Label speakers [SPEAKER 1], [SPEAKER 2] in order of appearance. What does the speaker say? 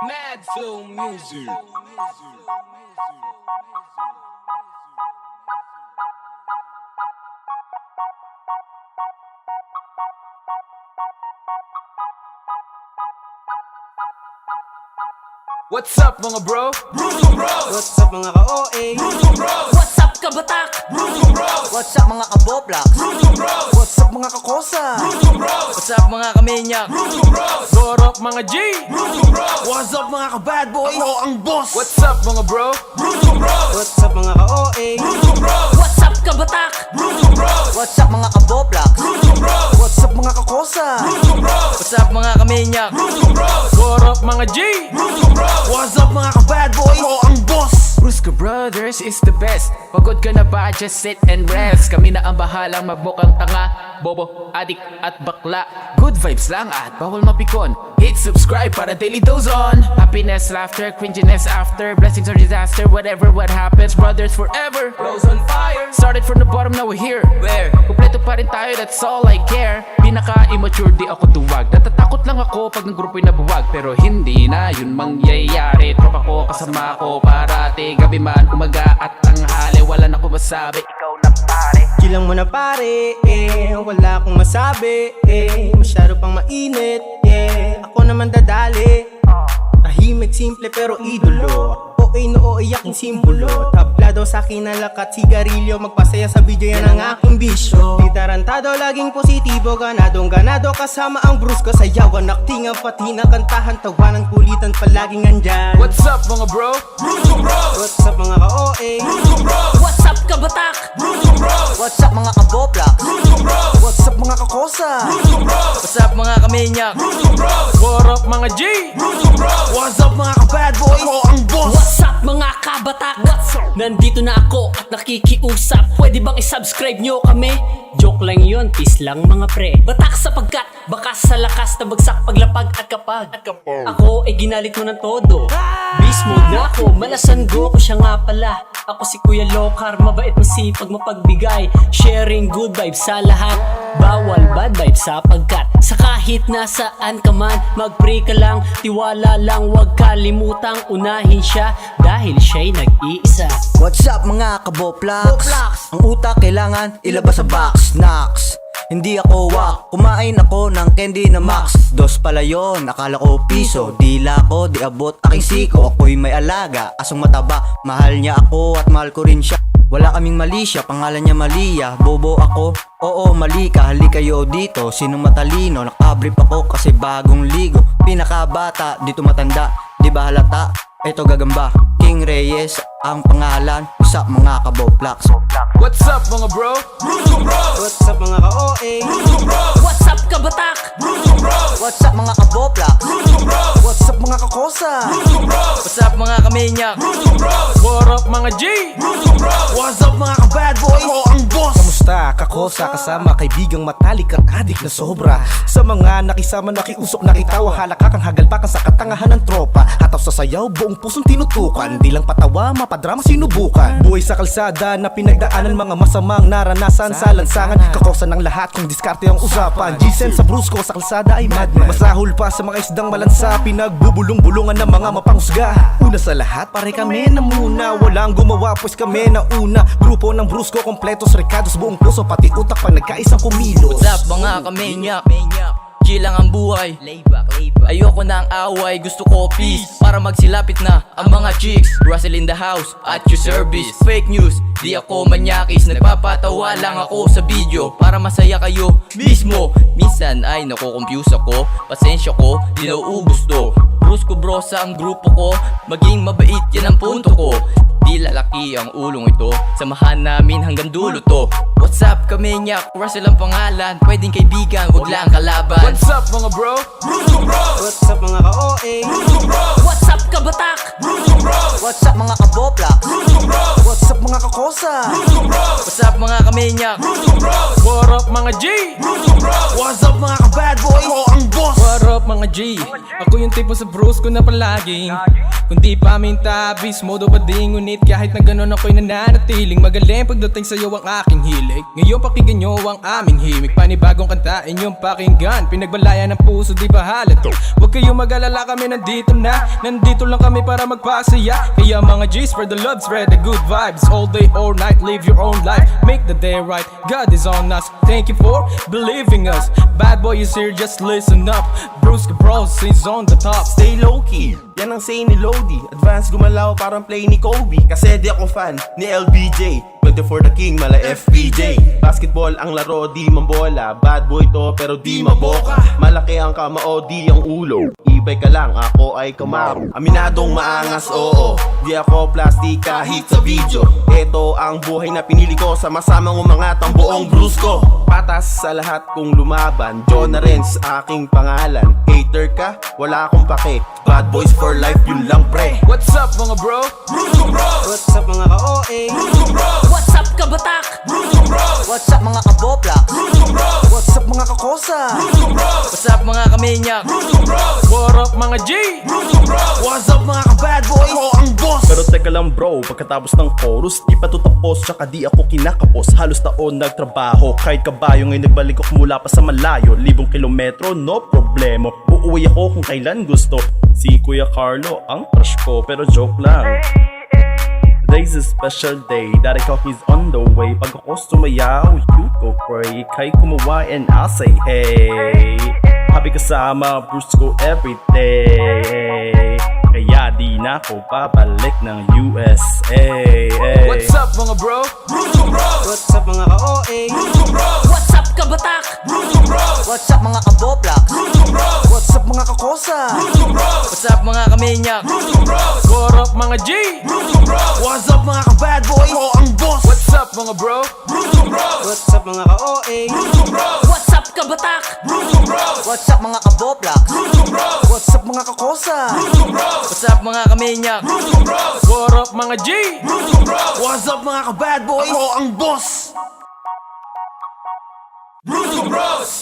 [SPEAKER 1] Mad Flow Music. What's up mga bro? Bruce Bros!
[SPEAKER 2] What's up mga ka-OA?
[SPEAKER 1] Bruce Bros!
[SPEAKER 3] What's up kabatak?
[SPEAKER 1] Bruce Bros!
[SPEAKER 3] What's up mga kaboblox?
[SPEAKER 1] Bruce Bros!
[SPEAKER 2] What's up mga kakosa?
[SPEAKER 1] Bruce Bros!
[SPEAKER 3] What's up mga kaminyak?
[SPEAKER 1] Bruce Bros!
[SPEAKER 3] What up mga G?
[SPEAKER 1] Bruce Bros!
[SPEAKER 2] What's up mga ka-bad boys? Ako ang boss!
[SPEAKER 1] What's up mga bro? Bruce Bros!
[SPEAKER 2] What's up mga ka-OA?
[SPEAKER 1] Bruce Bros!
[SPEAKER 3] What's up kabatak?
[SPEAKER 1] Bruce Bros!
[SPEAKER 3] What's up mga kaboblox?
[SPEAKER 1] Bruce Bros!
[SPEAKER 2] What's up mga kakosa?
[SPEAKER 1] Bruce Bros!
[SPEAKER 3] What's up mga kaminyak?
[SPEAKER 1] Bruce Bros!
[SPEAKER 3] What up mga G?
[SPEAKER 1] Bruce Bros!
[SPEAKER 2] What's up mga ka-bad boys? Ako ang boss!
[SPEAKER 4] Brusco Brothers is the best. Pagod ka na ba? Just sit and rest. Kami na ang bahalang magbukang tanga, bobo, adik at bakla. Good vibes lang at bawal mapikon. Hit subscribe para daily dose on. Happiness, laughter, cringiness after. Blessings or disaster, whatever what happens. Brothers forever. Rose on fire. Started from the bottom, now we're here. Where? Kompleto pa rin tayo, that's all I care. Pinaka-immature, di ako duwag. Natatakot lang ako pag ng grupo'y nabuwag. Pero hindi na yun mangyayari. Tropa ko, kasama ko, parati. Gabi man, umaga at tanghali. Wala na ko masabi, ikaw na pare.
[SPEAKER 2] Chilang mo na pare, wala akong masabi, masyado pang mainit, ako naman dadali. Tahimik, simple pero idolo. OA no OA aking simbolo. Tablado sa akin na lakat, sigarilyo. Magpasaya sa video, yan ang aking bisyo. Di tarantado, laging positibo. Ganadong ganado, kasama ang Brusco. Sayawan, aktingan, pati na kantahan. Tawanan, kulitan, palaging andyan.
[SPEAKER 1] What's up mga bro? Bruce Bros!
[SPEAKER 2] What's up mga ka-OA?
[SPEAKER 1] Bruce Bros!
[SPEAKER 3] What's up kabatak?
[SPEAKER 1] Bruce Bros!
[SPEAKER 3] What's up mga kaboblox?
[SPEAKER 1] Bruce Bros!
[SPEAKER 2] What's up mga kakosa?
[SPEAKER 1] Bruce Bros!
[SPEAKER 3] What's up mga kaminyak?
[SPEAKER 1] Bruce Bros!
[SPEAKER 3] What up mga G?
[SPEAKER 1] Bruce Bros!
[SPEAKER 2] What's up mga ka-bad boys? Ako ang boss!
[SPEAKER 3] What's up mga kabatak? Nandito na ako at nakikiusap. Pwede bang isubscribe nyo kami? Joke lang yun, peace lang mga pre. Batak sapagkat bakas sa lakas na bagsak paglapag at kapag ako ay ginalit mo ng todo. Beast mode na ako, malasan go ko siya nga pala. Ako si Kuya Lokar, mabait masipag mapagbigay. Sharing good vibes sa lahat, bawal bad vibes sapagkat sa kahit nasaan ka man, mag-pray ka lang, tiwala lang, wag kalimutang unahin siya dahil siya'y nag-iisa.
[SPEAKER 5] What's up mga kaboplox? Ang utak kailangan ilabas sa box. Knocks, hindi ako wak. Kumain ako ng candy na max. Dos pala yun, akala ko piso. Dila ko, di abot aking siko. Ako'y may alaga, asong mataba. Mahal niya ako at mahal ko rin siya. Wala kaming mali siya, pangalan niya Malia. Bobo ako, oo mali ka, hali kayo dito. Sino matalino, nakabrief ako kasi bagong ligo. Pinakabata, dito matanda, di ba halata? Eto gagamba, King Reyes ang pangalan. What's up mga kaboplox?
[SPEAKER 1] What's up mga bro? Bruce Bros!
[SPEAKER 2] What's up mga ka-OA?
[SPEAKER 1] Bruce Bros!
[SPEAKER 3] What's up kabatak?
[SPEAKER 1] Bruce Bros!
[SPEAKER 5] What's up mga kaboplox?
[SPEAKER 1] Bruce Bros!
[SPEAKER 2] What's up mga kakosa?
[SPEAKER 1] Bruce Bros!
[SPEAKER 3] What's up mga kaminyak?
[SPEAKER 1] Bruce Bros!
[SPEAKER 3] What up mga G?
[SPEAKER 1] Bruce Bros!
[SPEAKER 2] What's up mga ka-bad boys? Ako ang boss! Kamusta? Kakosa kasama kaibigang matalik at adik na sobra. Sa mga nakisama, nakiusok, nakitawa, halaka kang hagalpakan sa katangahan ng tropa. Hataw sa sayaw, buong pusong tinutukan. Di lang patawa, mapadrama, sinubukan. Buhay sa kalsada na pinagdaanan, mga masamang naranasan sa lansangan. Kakosa ng lahat kung diskarte ang usapan. G-Sen sa Brusco, sa kalsada ay madman. Masahol pa sa mga isdang malansa, pinagbubulong-bulungan ng mga mapanghusga. Una sa lahat, pare kami na muna. Walang gumawa, pues kami na una. Grupo ng Brusco, kompletos, recados, buong puso, pati utak pag nagkaisang kumilos.
[SPEAKER 3] What's up mga kaminyak? Chill lang ang buhay, ayoko na ang away, gusto ko peace para magsilapit na ang mga chicks. Russell in the house, at your service. Fake news, di ako manyakis. Nagpapatawa lang ako sa video para masaya kayo mismo. Minsan ay nakukompuse ako, pasensya ko, di nauubos to. Brusco Bros ang grupo ko, maging mabait yan ang punto ko. Di lalaki ang ulong ito, samahan namin hanggang dulo to. What's up kaminyak? Russell ang pangalan, pwedeng kaibigan, wag lang kalaban.
[SPEAKER 1] What's up mga bro? Bruce Bros!
[SPEAKER 2] What's up mga ka-OA?
[SPEAKER 1] Bruce Bros!
[SPEAKER 3] What's up kabatak?
[SPEAKER 1] Bruce Bros!
[SPEAKER 5] What's up mga kaboplox?
[SPEAKER 1] Bruce Bros!
[SPEAKER 2] What's up mga kakosa?
[SPEAKER 1] Bruce Bros!
[SPEAKER 3] What's up mga kaminyak?
[SPEAKER 1] Bruce Bros!
[SPEAKER 3] What up mga G?
[SPEAKER 1] Bruce Bros!
[SPEAKER 2] What's up mga ka-bad boys? Ako ang boss!
[SPEAKER 4] What up mga G? Ako yung tipo sa Brusco na palaging
[SPEAKER 6] Kundi pamintabis, modo pa di ngunit kahit na ganon ako'y nananatiling magaling pagdating sa'yo ang aking hilig. Ngayon pakinggan nyo ang aming himig, panibagong kanta inyong pakinggan. Pinagbalayan ng puso di bahala to. Huwag kayong mag-alala, kami nandito na. Nandito lang kami para magpasaya. Kaya mga G's, spread the love, spread the good vibes. All day, all night, live your own life. Make the day right, God is on us. Thank you for believing us. Bad boy is here, just listen up. Bruce Bros is on the top.
[SPEAKER 2] Stay low-key, yan ang say ni Lodi. Advance gumalaw parang play ni Kobe. Kasi di ako fan ni LBJ. 24 the king, mala FPJ. Basketball ang laro, di mambola. Bad boy to pero di maboka. Malaki ang kamao, di ang ulo. Ibay ka lang, ako ay Camaro. Aminadong maangas, oo. Di ako plastic kahit sa video. Ito ang buhay na pinili ko. Sama-samang umangat ang buong Bruce ko. Patas sa lahat kung lumaban. John na rin sa aking pangalan. Hater ka, wala akong pake. Bad boys for life, yun lang pre.
[SPEAKER 4] What's up mga bro?
[SPEAKER 1] Bruce Bros.
[SPEAKER 5] What's up mga ka-OA?
[SPEAKER 1] Bruce Bros.
[SPEAKER 3] What's up kabatak?
[SPEAKER 1] Bruce Bros.
[SPEAKER 5] What's up mga ka-Boplax?
[SPEAKER 1] Bruce Bros.
[SPEAKER 2] What's up mga kakosa?
[SPEAKER 1] Bruce Bros.
[SPEAKER 3] What's up mga kaminyak?
[SPEAKER 1] Bruce Bros.
[SPEAKER 6] What up mga G?
[SPEAKER 1] Bruce Bros.
[SPEAKER 2] What's up mga ka-bad boys? Ako ang boss.
[SPEAKER 7] Pero teka lang bro, pagkatapos ng chorus di pa to tapos, tsaka di ako kinakapos. Halos taon nagtrabaho, kahit kabayo ngayon nagbalik ako mula pa sa malayo. 1,000 kilometro, no problemo. Uuwi ako kung kailan gusto. Si Kuya Carlo ang crush ko, pero joke lang. Today's a special day, that ikaw he's on the way. Pag ako sumayaw, you go pray. Kay kumuha and I'll say hey. Happy kasama, Bruce ko everyday. Kaya di na ako babalik ng USA.
[SPEAKER 4] What's up mga bro?
[SPEAKER 1] Bruce Bros.
[SPEAKER 5] What's up mga ka-OA?
[SPEAKER 1] Bruce Bros.
[SPEAKER 3] What's up kabatak?
[SPEAKER 1] Bruce Bros.
[SPEAKER 5] What's up mga ka-Boplax?
[SPEAKER 1] Bruce Bros.
[SPEAKER 2] What's up mga kakosa?
[SPEAKER 1] Bruce Bros.
[SPEAKER 3] What's up mga kaminyak?
[SPEAKER 1] Bruce Bros.
[SPEAKER 6] What up mga G?
[SPEAKER 1] Bruce Bros.
[SPEAKER 2] What's up mga ka-bad boys? Ako ang boss.
[SPEAKER 4] What's up mga bro?
[SPEAKER 1] Bruce Bros.
[SPEAKER 5] What's up mga ka-OA?
[SPEAKER 1] Bruce Bros.
[SPEAKER 3] What's up kabatak?
[SPEAKER 1] Bruce Bros.
[SPEAKER 5] What's up mga ka-Boplax?
[SPEAKER 1] Bruce Bros.
[SPEAKER 2] What's up mga kakosa?
[SPEAKER 1] Bruce Bros.
[SPEAKER 3] What's up mga kaminyak?
[SPEAKER 1] Bruce Bros.
[SPEAKER 6] What up mga G?
[SPEAKER 1] Bruce Bros.
[SPEAKER 2] What's up mga ka-bad boys? Ako ang boss.
[SPEAKER 1] Bruce Bros.